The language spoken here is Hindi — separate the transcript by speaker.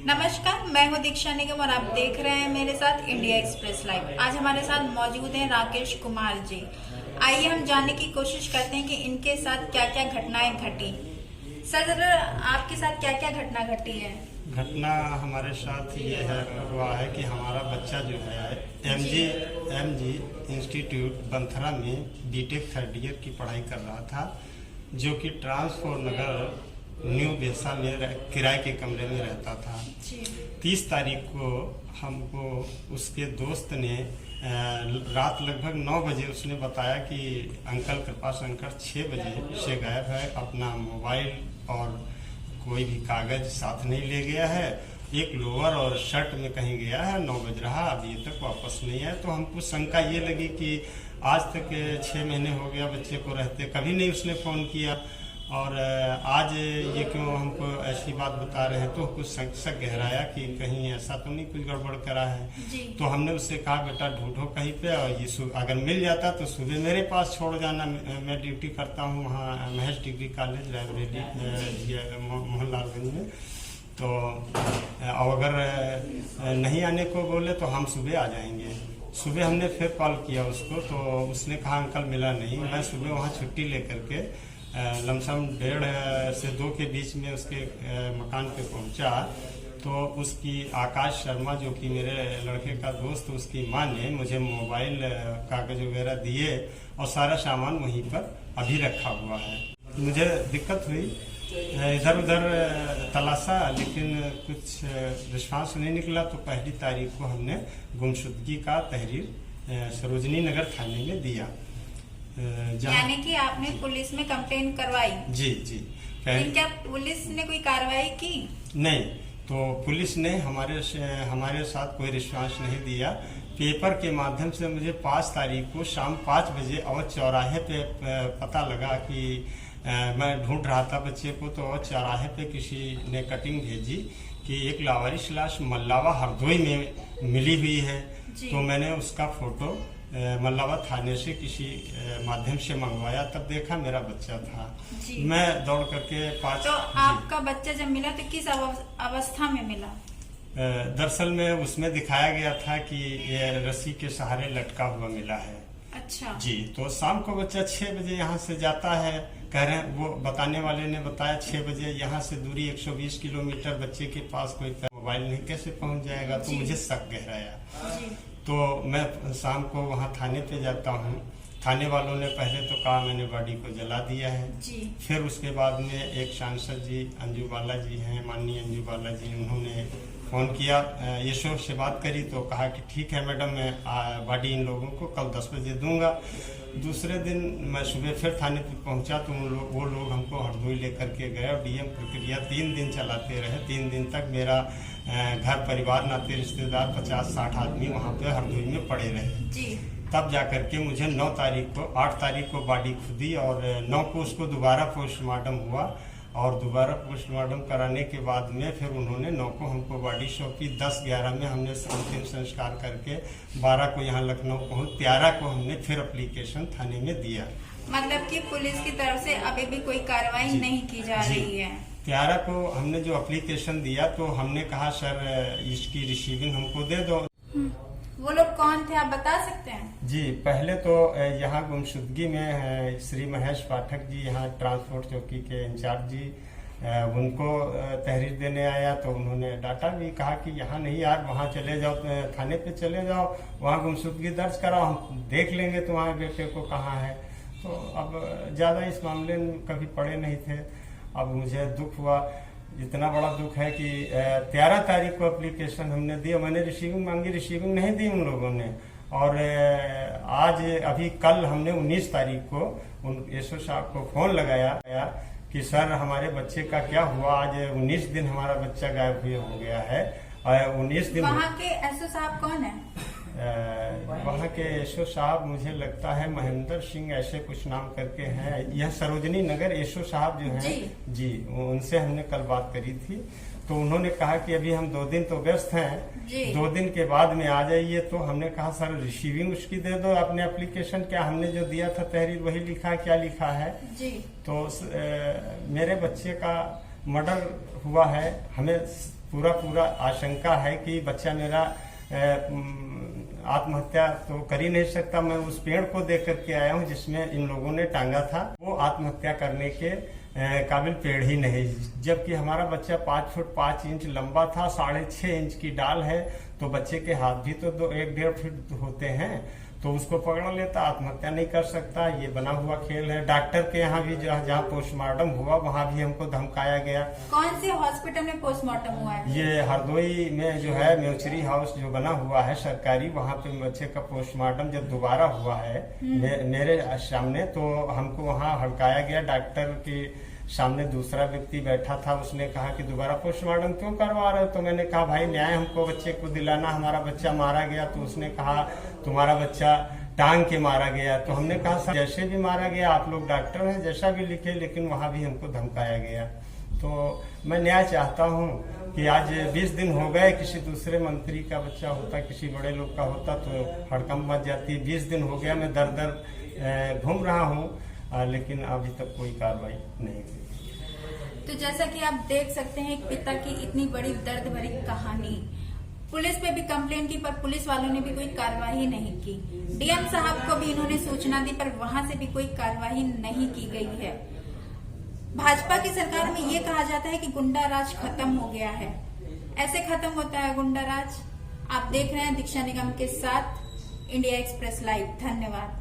Speaker 1: नमस्कार, मैं हूँ दीक्षा निगम और आप देख रहे हैं मेरे साथ इंडिया एक्सप्रेस लाइव। आज हमारे साथ मौजूद हैं राकेश कुमार जी। आइए हम जानने की कोशिश करते हैं कि इनके साथ क्या क्या घटनाएं घटी। सर, आपके साथ क्या क्या घटना घटी है?
Speaker 2: घटना हमारे साथ ये हुआ है कि हमारा बच्चा जो है एमजी इंस्टीट्यूट बंथरा में बीटेक थर्ड ईयर की पढ़ाई कर रहा था, जो कि ट्रांसपोर्ट नगर न्यू बेसा में किराए के कमरे में रहता था। 30 तारीख को हमको उसके दोस्त ने रात लगभग 9 बजे उसने बताया कि अंकल कृपा शंकर 6 बजे से गायब है, अपना मोबाइल और कोई भी कागज साथ नहीं ले गया है, एक लोअर और शर्ट में कहीं गया है, 9 बज रहा अभी तक वापस नहीं है। तो हमको शंका ये लगी कि आज तक 6 महीने हो गया बच्चे को रहते, कभी नहीं उसने फ़ोन किया और आज ये क्यों हमको ऐसी बात बता रहे हैं। तो कुछ शक गहराया कि कहीं ऐसा तो नहीं कुछ गड़बड़ करा है। तो हमने उससे कहा बेटा ढूंढो कहीं पे, और ये अगर मिल जाता तो सुबह मेरे पास छोड़ जाना, मैं ड्यूटी करता हूँ वहाँ Mahesh degree college library Mohanlalganj में। तो अगर नहीं आने को बोले तो हम सुबह आ जाएंगे। सुबह हमने फिर कॉल किया उसको, तो उसने कहा अंकल मिला नहीं। मैं सुबह वहाँ छुट्टी लेकर के लमसम 1:30 से 2 के बीच में उसके मकान पे पहुंचा, तो उसकी आकाश शर्मा जो कि मेरे लड़के का दोस्त, उसकी माँ ने मुझे मोबाइल कागज वगैरह दिए और सारा सामान वहीं पर अभी रखा हुआ है। मुझे दिक्कत हुई, इधर उधर तलाशा लेकिन कुछ रिस्पांस नहीं निकला। तो 1 तारीख को हमने गुमशुदगी का तहरीर सरोजनी नगर थाने में दिया।
Speaker 1: यानी कि आपने पुलिस में कंप्लेन करवाई?
Speaker 2: जी।
Speaker 1: लेकिन क्या पुलिस ने कोई कार्रवाई की?
Speaker 2: नहीं, तो पुलिस ने हमारे साथ कोई रिस्पांस नहीं दिया। पेपर के माध्यम से मुझे 5 तारीख को शाम 5 बजे अवध चौराहे पे पता लगा कि मैं ढूंढ रहा था बच्चे को, तो अवध चौराहे पे किसी ने कटिंग भेजी कि एक लावारिस लाश मल्लावा हरदोई में मिली हुई है। तो मैंने उसका फोटो मल्लावा थाने से किसी माध्यम से मंगवाया, तब देखा मेरा बच्चा था। मैं दौड़ करके 5।
Speaker 1: तो आपका बच्चा जब मिला तो किस अवस्था में मिला?
Speaker 2: दरअसल में उसमें दिखाया गया था कि ये रस्सी के सहारे लटका हुआ मिला है।
Speaker 1: अच्छा
Speaker 2: जी। तो शाम को बच्चा 6 बजे यहाँ से जाता है, कह रहे हैं वो बताने वाले ने बताया 6 बजे यहाँ से दूरी 120 किलोमीटर, बच्चे के पास कोई मोबाइल नहीं, कैसे पहुँच जाएगा। तो मुझे शक गहराया। तो मैं शाम को वहाँ थाने पे जाता हूँ। थाने वालों ने पहले तो कहा मैंने बॉडी को जला दिया है। फिर उसके बाद में एक सांसद जी अंजू बाला जी हैं, माननीय अंजू बाला जी, उन्होंने फ़ोन किया, यशोर से बात करी तो कहा कि ठीक है मैडम, मैं बॉडी इन लोगों को कल 10 बजे दूंगा। दूसरे दिन मैं सुबह फिर थाने पर पहुंचा तो वो लोग हमको हरदोई लेकर के गए और डीएम प्रक्रिया 3 दिन चलाते रहे। 3 दिन तक मेरा घर परिवार नाते रिश्तेदार 50-60 आदमी वहाँ पे हरदोई में पड़े रहे। तब जाकर के मुझे 8 तारीख को बॉडी खुदी और 9 को उसको दोबारा पोस्टमार्टम हुआ, और दोबारा पोस्टमार्टम कराने के बाद में फिर उन्होंने 9 को हमको बॉडी सौंपी। 10-11 में हमने अंतिम संस्कार करके 12 को यहाँ लखनऊ पहुँच, 13 को हमने फिर एप्लीकेशन थाने में दिया।
Speaker 1: मतलब कि पुलिस की तरफ से अभी भी कोई कार्रवाई नहीं की जा रही है?
Speaker 2: 13 को हमने जो एप्लीकेशन दिया तो हमने कहा सर इसकी रिसीविंग हमको दे दो।
Speaker 1: वो लोग कौन थे आप बता सकते हैं?
Speaker 2: जी, पहले तो यहाँ गुमशुदगी में श्री महेश पाठक जी, यहाँ ट्रांसपोर्ट चौकी के इंचार्ज जी, उनको तहरीर देने आया तो उन्होंने डाटा भी, कहा कि यहाँ नहीं यार, वहाँ चले जाओ, थाने पे चले जाओ, वहाँ गुमशुदगी दर्ज कराओ, हम देख लेंगे तुम्हारे बेटे को कहाँ है। तो अब ज़्यादा इस मामले में कभी पड़े नहीं थे। अब मुझे दुख हुआ, इतना बड़ा दुख है कि 13 तारीख को एप्लीकेशन हमने दी, मैंने रिसीविंग मांगी, रिसीविंग नहीं दी उन लोगों ने। और आज अभी कल हमने 19 तारीख को उन एसओ साहब को फ़ोन लगाया कि सर हमारे बच्चे का क्या हुआ। आज 19 दिन हमारा बच्चा गायब हुए हो गया है। और 19 दिन।
Speaker 1: वहाँ के एसओ साहब कौन है?
Speaker 2: वहाँ के एसओ साहब मुझे लगता है महेंद्र सिंह ऐसे कुछ नाम करके हैं। यह सरोजनी नगर एसओ साहब जो हैं जी, उनसे हमने कल बात करी थी। तो उन्होंने कहा कि अभी हम 2 दिन तो व्यस्त हैं, 2 दिन के बाद में आ जाइए। तो हमने कहा सर रिसीविंग उसकी दे दो, अपने एप्लीकेशन क्या हमने जो दिया था तहरीर वही लिखा है, क्या लिखा है जी। तो मेरे बच्चे का मर्डर हुआ है, हमें पूरा आशंका है कि बच्चा मेरा आत्महत्या तो कर ही नहीं सकता। मैं उस पेड़ को देख करके आया हूँ जिसमें इन लोगों ने टांगा था, वो आत्महत्या करने के काबिल पेड़ ही नहीं, जबकि हमारा बच्चा 5 फुट 5 इंच लंबा था, 6.5 इंच की डाल है, तो बच्चे के हाथ भी तो 1-1.5 फीट होते हैं, तो उसको पकड़ लेता, आत्महत्या नहीं कर सकता। ये बना हुआ खेल है। डॉक्टर के यहाँ भी जहाँ पोस्टमार्टम हुआ वहाँ भी हमको धमकाया गया।
Speaker 1: कौन से हॉस्पिटल में पोस्टमार्टम हुआ है? ये
Speaker 2: हरदोई में जो है म्यूचरी हाउस जो बना हुआ है सरकारी, वहाँ पे बच्चे का पोस्टमार्टम जब दोबारा हुआ है मेरे सामने, तो हमको वहाँ हड़काया गया। डॉक्टर के सामने दूसरा व्यक्ति बैठा था, उसने कहा कि दोबारा पोस्टमार्टम क्यों करवा रहे हो? तो मैंने कहा भाई न्याय हमको बच्चे को दिलाना, हमारा बच्चा मारा गया। तो उसने कहा तुम्हारा बच्चा टांग के मारा गया। तो हमने कहा सर जैसे भी मारा गया, आप लोग डॉक्टर हैं, जैसा भी लिखे, लेकिन वहाँ भी हमको धमकाया गया। तो मैं न्याय चाहता हूँ कि आज 20 दिन हो गए, किसी दूसरे मंत्री का बच्चा होता, किसी बड़े लोग का होता तो हड़कंप मच जाती। 20 दिन हो गया मैं दर दर घूम रहा हूँ, लेकिन अभी तक कोई कार्रवाई नहीं हुई।
Speaker 1: तो जैसा कि आप देख सकते हैं, एक पिता की इतनी बड़ी दर्द भरी कहानी। पुलिस पे भी कंप्लेन की पर पुलिस वालों ने भी कोई कार्रवाई नहीं की। डीएम साहब को भी इन्होंने सूचना दी पर वहां से भी कोई कार्रवाई नहीं की गई है। भाजपा की सरकार में ये कहा जाता है कि गुंडा राज खत्म हो गया है। ऐसे खत्म होता है गुंडा राज? आप देख रहे हैं दीक्षा निगम के साथ इंडिया एक्सप्रेस लाइव। धन्यवाद।